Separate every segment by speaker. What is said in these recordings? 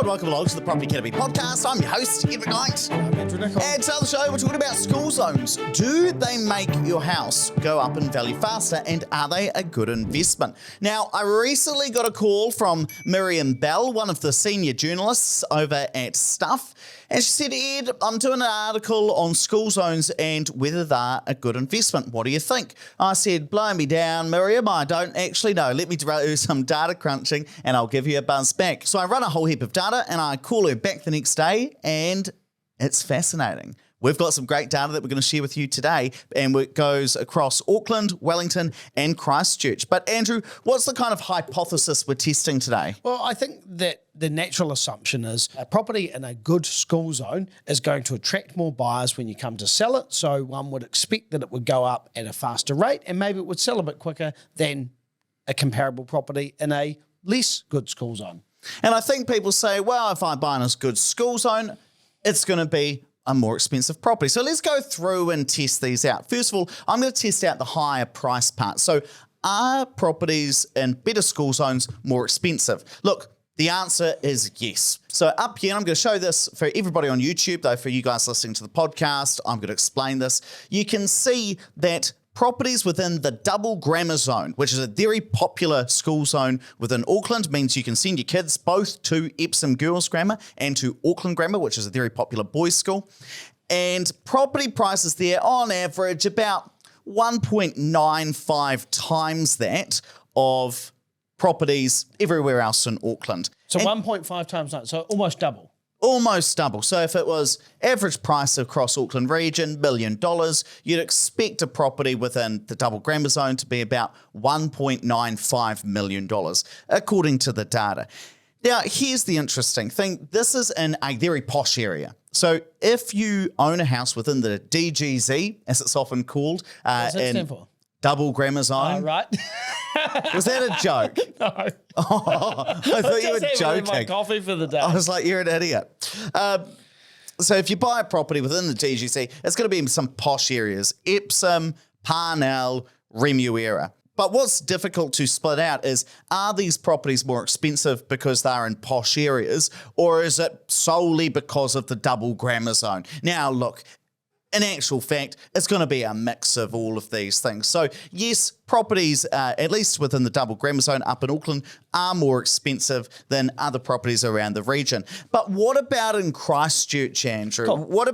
Speaker 1: and welcome along to the Property Academy podcast. I'm your host, Edward Knight.
Speaker 2: I'm Andrew Nicol.
Speaker 1: And today on the show, we're talking about school zones. Do they make your house go up in value faster, and are they a good investment? Now, I recently got a call from Miriam Bell, one of the senior journalists over at Stuff, and she said, Ed, I'm doing an article on school zones and whether they're a good investment. What do you think? I said, blow me down, Miriam. I don't actually know. Let me do some data crunching and I'll give you a buzz back. So I run a whole heap of data and I call her back the next day, and it's fascinating. We've got some great data that we're going to share with you today, and it goes across Auckland, Wellington, and Christchurch. But Andrew, what's the kind of hypothesis we're testing today?
Speaker 2: Well, I think that the natural assumption is a property in a good school zone is going to attract more buyers when you come to sell it. So one would expect that it would go up at a faster rate, and maybe it would sell a bit quicker than a comparable property in a less good school zone.
Speaker 1: And I think people say, well, if I buy in a good school zone, it's going to be a more expensive property. So let's go through and test these out. First of all, I'm going to test out the higher price part. So are properties in better school zones more expensive? Look, the answer is yes. So up here, I'm going to show this for everybody on YouTube, though for you guys listening to the podcast, I'm going to explain this. You can see that properties within the double grammar zone, which is a very popular school zone within Auckland, means you can send your kids both to Epsom Girls Grammar and to Auckland Grammar, which is a very popular boys' school. And property prices there, on average, about 1.95 times that of properties everywhere else in Auckland.
Speaker 2: So 1.5 times that, so almost double.
Speaker 1: Almost double. So if it was average price across Auckland region, $1 million, you'd expect a property within the double grammar zone to be about $1.95 million, according to the data. Now, here's the interesting thing. This is in a very posh area. So if you own a house within the DGZ, as it's often called,
Speaker 2: What's that stand for?
Speaker 1: Double grammar zone.
Speaker 2: Oh, right.
Speaker 1: Was that a joke?
Speaker 2: No.
Speaker 1: Oh, I thought you were joking.
Speaker 2: My coffee for the day.
Speaker 1: I was like, you're an idiot. So if you buy a property within the DGC, it's going to be in some posh areas, Epsom, Parnell, Remuera. But what's difficult to split out is, are these properties more expensive because they're in posh areas, or is it solely because of the double grammar zone? Now, look, in actual fact, it's going to be a mix of all of these things. So yes, properties, at least within the double grammar zone up in Auckland, are more expensive than other properties around the region. But what about in Christchurch, Andrew?
Speaker 2: Cool.
Speaker 1: What are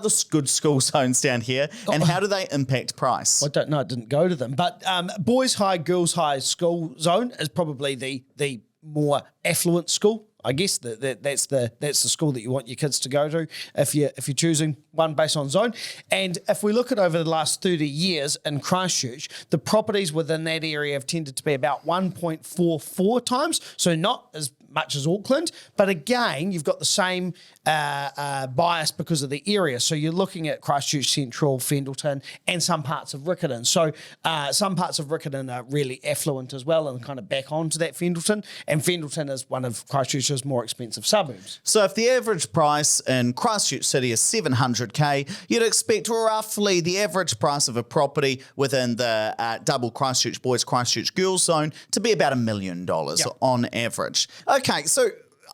Speaker 1: the good school zones down here, and how do they impact price?
Speaker 2: I don't know, I didn't go to them. But boys' high, girls' high school zone is probably the more affluent school. I guess that's the school that you want your kids to go to if you're choosing one based on zone. And if we look at over the last 30 years in Christchurch, the properties within that area have tended to be about 1.44 times, so not as much as Auckland, but again, you've got the same bias because of the area. So you're looking at Christchurch Central, Fendalton, and some parts of Riccarton. So some parts of Riccarton are really affluent as well and kind of back onto that Fendalton, and Fendalton is one of Christchurch's more expensive suburbs.
Speaker 1: So if the average price in Christchurch City is $700K, you'd expect roughly the average price of a property within the double Christchurch boys, Christchurch girls zone to be about $1 million on average. Okay, so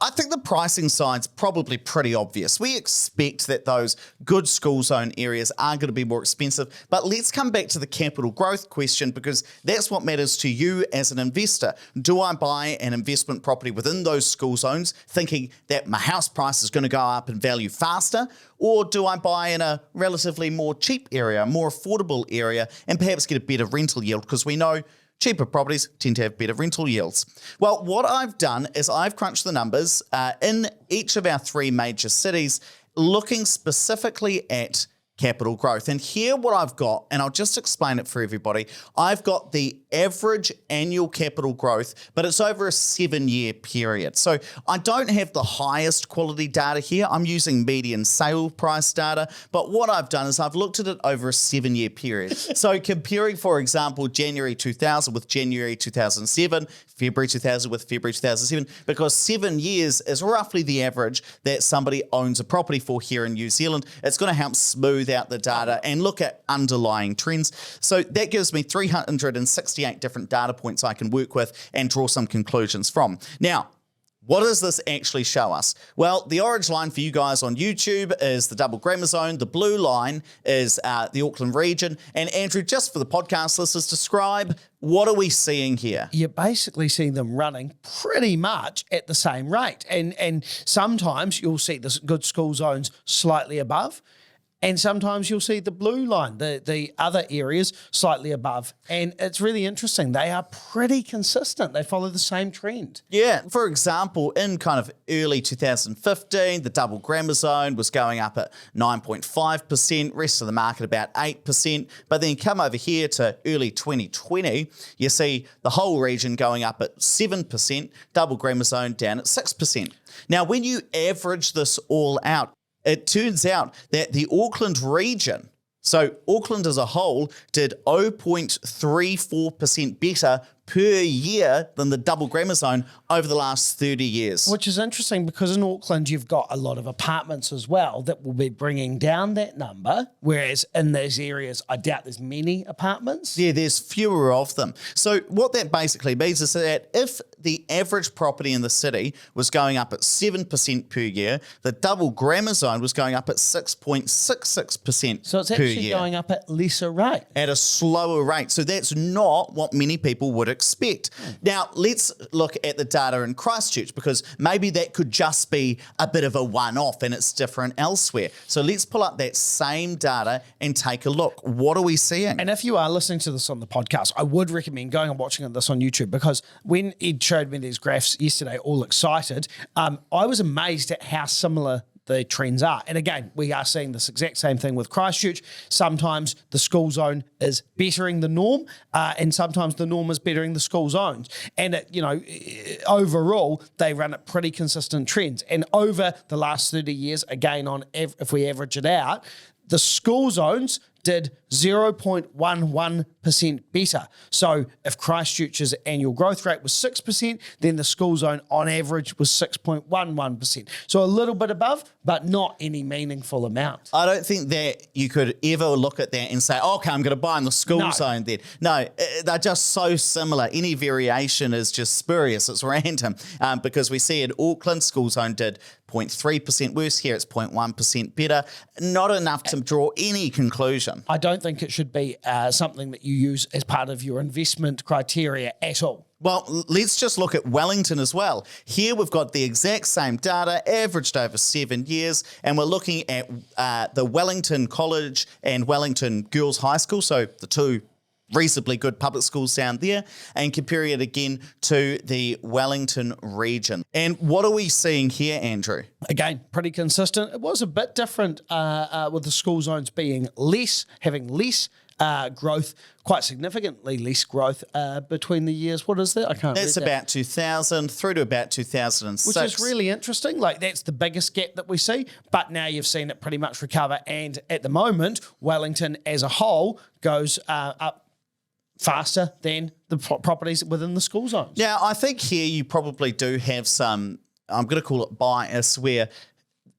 Speaker 1: I think the pricing side's probably pretty obvious. We expect that those good school zone areas are going to be more expensive, but let's come back to the capital growth question, because that's what matters to you as an investor. Do I buy an investment property within those school zones thinking that my house price is going to go up in value faster, or do I buy in a relatively more cheap area, more affordable area, and perhaps get a better rental yield? Because we know cheaper properties tend to have better rental yields. Well, what I've done is I've crunched the numbers in each of our three major cities, looking specifically at capital growth. And here what I've got, and I'll just explain it for everybody, I've got the average annual capital growth, but it's over a 7-year period. So I don't have the highest quality data here. I'm using median sale price data, but what I've done is I've looked at it over a 7-year period. So comparing, for example, January 2000 with January 2007, February 2000 with February 2007, because 7 years is roughly the average that somebody owns a property for here in New Zealand. It's going to help smooth out the data and look at underlying trends. So that gives me 368 different data points I can work with and draw some conclusions from. Now, What does this actually show us? Well, the orange line for you guys on YouTube is the double grammar zone. The blue line is the Auckland region. And Andrew, just for the podcast listeners, describe what are we seeing here?
Speaker 2: You're basically seeing them running pretty much at the same rate. And sometimes you'll see the good school zones slightly above. And sometimes you'll see the blue line, the other areas slightly above. And it's really interesting. They are pretty consistent. They follow the same trend.
Speaker 1: Yeah. For example, in kind of early 2015, the double grammar zone was going up at 9.5%, rest of the market about 8%. But then come over here to early 2020, you see the whole region going up at 7%, double grammar zone down at 6%. Now, when you average this all out, it turns out that the Auckland region, so Auckland as a whole, did 0.34% better per year than the double grammar zone over the last 30 years.
Speaker 2: Which is interesting because in Auckland, you've got a lot of apartments as well that will be bringing down that number, whereas in those areas, I doubt there's many apartments.
Speaker 1: Yeah, there's fewer of them. So what that basically means is that if the average property in the city was going up at 7% per year, the double grammar zone was going up at 6.66%
Speaker 2: So it's
Speaker 1: per
Speaker 2: actually
Speaker 1: year.
Speaker 2: going up at lesser rate.
Speaker 1: At a slower rate. So that's not what many people would expect. Now, let's look at the data in Christchurch, because maybe that could just be a bit of a one-off and it's different elsewhere. So let's pull up that same data and take a look. What are we seeing?
Speaker 2: And if you are listening to this on the podcast, I would recommend going and watching this on YouTube, because when Ed showed me these graphs yesterday, all excited, I was amazed at how similar the trends are. And again, we are seeing this exact same thing with Christchurch. Sometimes the school zone is bettering the norm, and sometimes the norm is bettering the school zones. And overall, they run at pretty consistent trends. And over the last 30 years, again, if we average it out, the school zones did 0.11% better. So if Christchurch's annual growth rate was 6%, then the school zone on average was 6.11%. So a little bit above, but not any meaningful amount.
Speaker 1: I don't think that you could ever look at that and say, okay, I'm going to buy in the school zone then. No, they're just so similar. Any variation is just spurious. It's random, because we see in Auckland, school zone did 0.3% worse. Here it's 0.1% better. Not enough to draw any conclusion.
Speaker 2: I don't think it should be something that you use as part of your investment criteria at all.
Speaker 1: Well, let's just look at Wellington as well. Here we've got the exact same data averaged over 7 years, and we're looking at the Wellington College and Wellington Girls High School, so the two reasonably good public schools down there, and comparing it again to the Wellington region. And what are we seeing here, Andrew?
Speaker 2: Again, pretty consistent. It was a bit different with the school zones being having less growth, quite significantly less growth between the years. What is that? I can't
Speaker 1: That's
Speaker 2: read that.
Speaker 1: about 2000 through to about 2006.
Speaker 2: Which is really interesting. Like, that's the biggest gap that we see. But now you've seen it pretty much recover. And at the moment, Wellington as a whole goes up faster than the properties within the school zones.
Speaker 1: Now, I think here you probably do have some, I'm going to call it bias, where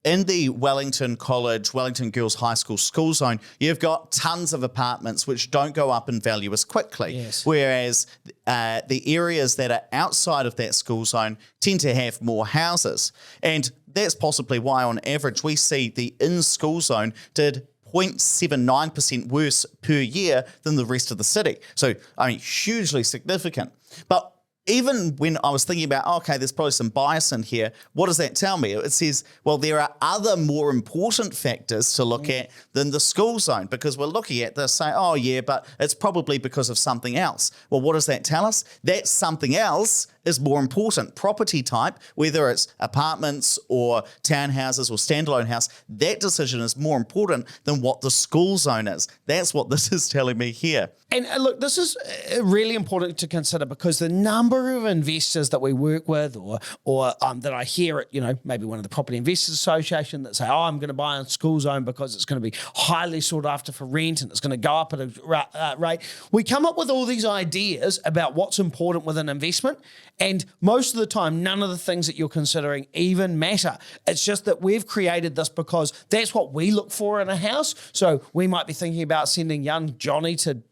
Speaker 1: in the Wellington College, Wellington Girls High School school zone, you've got tons of apartments which don't go up in value as quickly.
Speaker 2: Yes.
Speaker 1: Whereas the areas that are outside of that school zone tend to have more houses. And that's possibly why, on average, we see the in-school zone did 0.79% worse per year than the rest of the city. So, I mean, hugely significant. But even when I was thinking about, okay, there's probably some bias in here, what does that tell me? It says, well, there are other more important factors to look at than the school zone, because we're looking at this saying, oh, yeah, but it's probably because of something else. Well, what does that tell us? That something else is more important. Property type, whether it's apartments or townhouses or standalone house, that decision is more important than what the school zone is. That's what this is telling me here.
Speaker 2: And look, this is really important to consider, because the number of investors that we work with or that I hear at, maybe one of the Property Investors Association that say, oh, I'm going to buy a school zone because it's going to be highly sought after for rent and it's going to go up at a rate. We come up with all these ideas about what's important with an investment, And most of the time, none of the things that you're considering even matter. It's just that we've created this because that's what we look for in a house. So we might be thinking about sending young Johnny to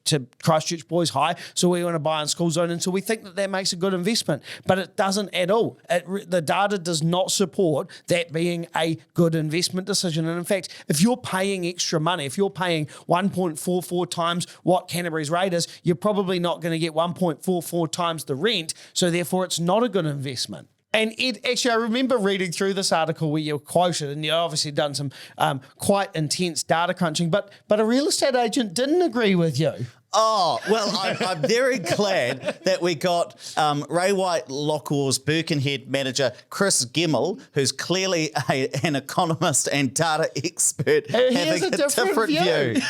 Speaker 2: Christchurch Boys High, so we want to buy in school zone, and so we think that makes a good investment, but it doesn't at all. The data does not support that being a good investment decision. And in fact, if you're paying extra money, if you're paying 1.44 times what Canterbury's rate is, you're probably not going to get 1.44 times the rent, so therefore it's not a good investment. And Ed, actually, I remember reading through this article where you were quoted, and you obviously done some quite intense data crunching, but a real estate agent didn't agree with you.
Speaker 1: Oh, well, I'm very glad that we got Ray White Lockwell's Birkenhead manager, Chris Gimmel, who's clearly an economist and data expert, having a different view.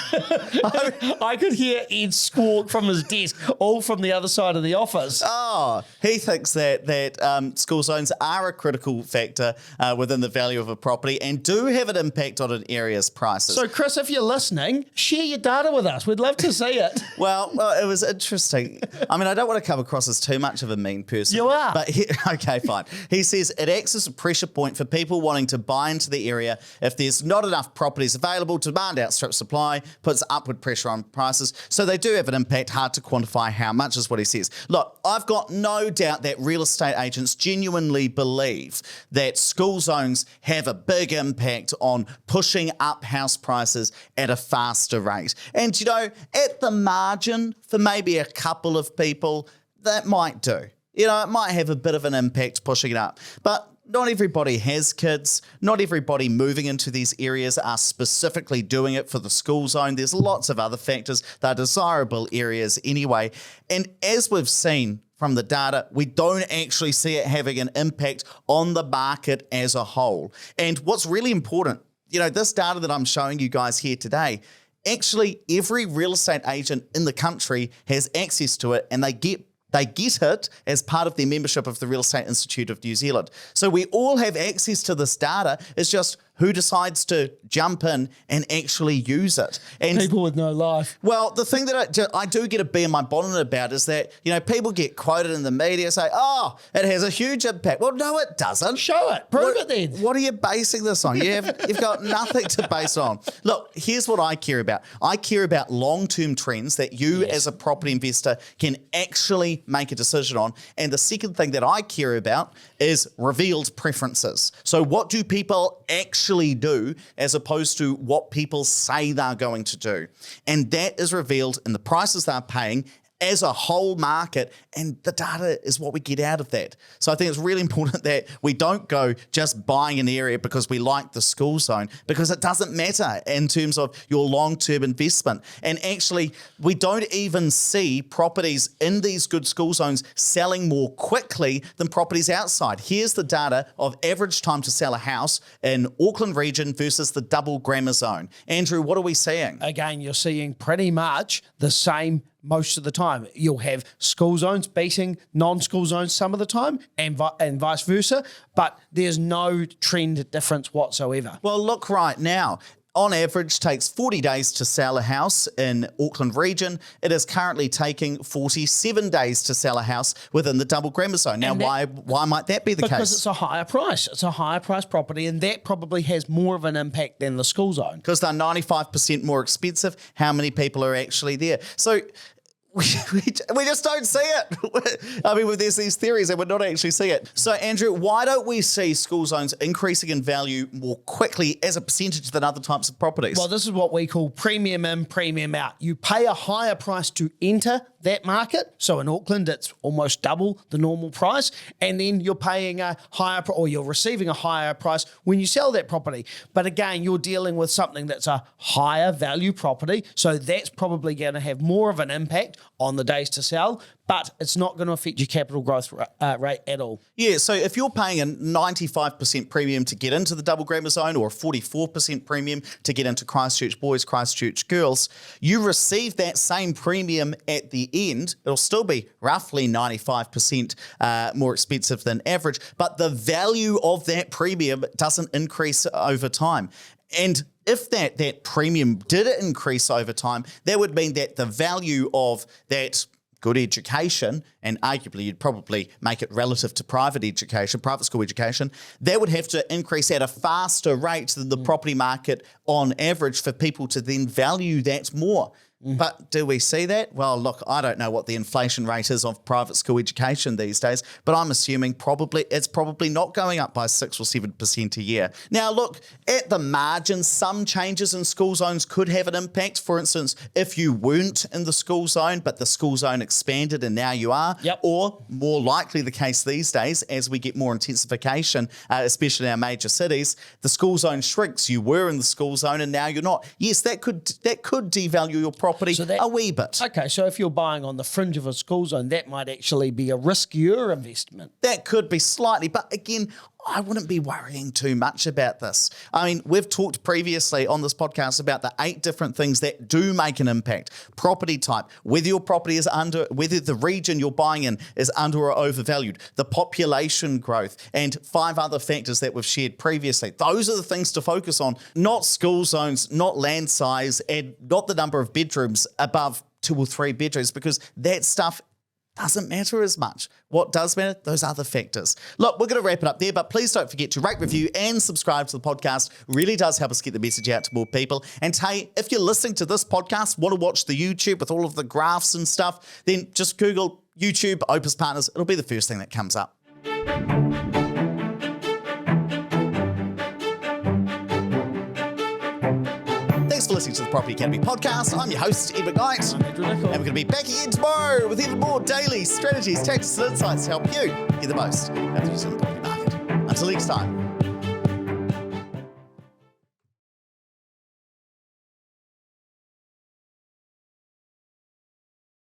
Speaker 2: I could hear Ed squawk from his desk, all from the other side of the office.
Speaker 1: Oh, he thinks that school zones are a critical factor within the value of a property and do have an impact on an area's prices.
Speaker 2: So, Chris, if you're listening, share your data with us. We'd love to see it.
Speaker 1: Well, it was interesting. I mean, I don't want to come across as too much of a mean person.
Speaker 2: You are.
Speaker 1: But okay, fine. He says it acts as a pressure point for people wanting to buy into the area. If there's not enough properties available, demand outstrips supply, puts upward pressure on prices. So they do have an impact. Hard to quantify how much is what he says. Look, I've got no doubt that real estate agents genuinely believe that school zones have a big impact on pushing up house prices at a faster rate. And, you know, at the margin, for maybe a couple of people, that might do. You know, it might have a bit of an impact pushing it up. But not everybody has kids. Not everybody moving into these areas are specifically doing it for the school zone. There's lots of other factors. They're desirable areas anyway. And as we've seen from the data, we don't actually see it having an impact on the market as a whole. And what's really important, you know, this data that I'm showing you guys here today, actually, every real estate agent in the country has access to it, and they get it as part of their membership of the Real Estate Institute of New Zealand. So we all have access to this data. It's just who decides to jump in and actually use it. And
Speaker 2: people with no life.
Speaker 1: Well, the thing that I do get a bee in my bonnet about is that, you know, people get quoted in the media say, oh, it has a huge impact. Well, no, it doesn't.
Speaker 2: Show it. Prove it then.
Speaker 1: What are you basing this on? You've got nothing to base it on. Look, here's what I care about. I care about long-term trends that you as a property investor can actually make a decision on. And the second thing that I care about is revealed preferences. So what do people actually do as opposed to what people say they're going to do? And that is revealed in the prices they're paying as a whole market, and the data is what we get out of that. So I think it's really important that we don't go just buying an area because we like the school zone, because it doesn't matter in terms of your long-term investment. And actually, we don't even see properties in these good school zones selling more quickly than properties outside. Here's the data of average time to sell a house in Auckland region versus the double grammar zone. Andrew, what are we seeing?
Speaker 2: Again, you're seeing pretty much the same most of the time. You'll have school zones beating non-school zones some of the time, and vice versa, but there's no trend difference whatsoever.
Speaker 1: Well, look right now. On average, takes 40 days to sell a house in Auckland region. It is currently taking 47 days to sell a house within the double grammar zone. Now, why might that be the case?
Speaker 2: Because it's a higher price. It's a higher price property, and that probably has more of an impact than the school zone.
Speaker 1: Because they're 95% more expensive. How many people are actually there? So we just don't see it. I mean, there's these theories and we're not actually seeing it. So, Andrew, why don't we see school zones increasing in value more quickly as a percentage than other types of properties?
Speaker 2: Well, this is what we call premium in, premium out. You pay a higher price to enter that market. So in Auckland, it's almost double the normal price. And then you're paying a higher, or you're receiving a higher price when you sell that property. But again, you're dealing with something that's a higher value property. So that's probably going to have more of an impact on the days to sell, but it's not going to affect your capital growth rate at all.
Speaker 1: Yeah, so if you're paying a 95% premium to get into the double grammar zone, or a 44% premium to get into Christchurch Boys, Christchurch Girls, you receive that same premium at the end. It'll still be roughly 95% more expensive than average, but the value of that premium doesn't increase over time. And if that premium did increase over time, that would mean that the value of that good education, and arguably you'd probably make it relative to private education, private school education, that would have to increase at a faster rate than the property market on average for people to then value that more. But do we see that? Well, look, I don't know what the inflation rate is of private school education these days, but I'm assuming it's probably not going up by 6 or 7% a year. Now, look, at the margin, some changes in school zones could have an impact. For instance, if you weren't in the school zone, but the school zone expanded and now you are, or more likely the case these days, as we get more intensification, especially in our major cities, the school zone shrinks. You were in the school zone and now you're not. Yes, that could devalue your property a wee bit.
Speaker 2: Okay, so if you're buying on the fringe of a school zone, that might actually be a riskier investment.
Speaker 1: That could be slightly, but again, I wouldn't be worrying too much about this. I mean, we've talked previously on this podcast about the 8 different things that do make an impact. Property type, whether your property is whether the region you're buying in is under or overvalued, the population growth, and 5 other factors that we've shared previously. Those are the things to focus on, not school zones, not land size, and not the number of bedrooms above 2 or 3 bedrooms, because that stuff doesn't matter as much. What does matter? Those other factors. Look, we're going to wrap it up there, but please don't forget to rate, review, and subscribe to the podcast. Really does help us get the message out to more people. And hey, if you're listening to this podcast, want to watch the YouTube with all of the graphs and stuff, then just Google YouTube Opus Partners. It'll be the first thing that comes up. Thanks for listening to the Property Academy podcast. I'm your host, Edward Knight.
Speaker 2: I'm Andrew Nicol.
Speaker 1: And we're going to be back again tomorrow with even more daily strategies, tactics, and insights to help you get the most out of the New Zealand property market. Until next time.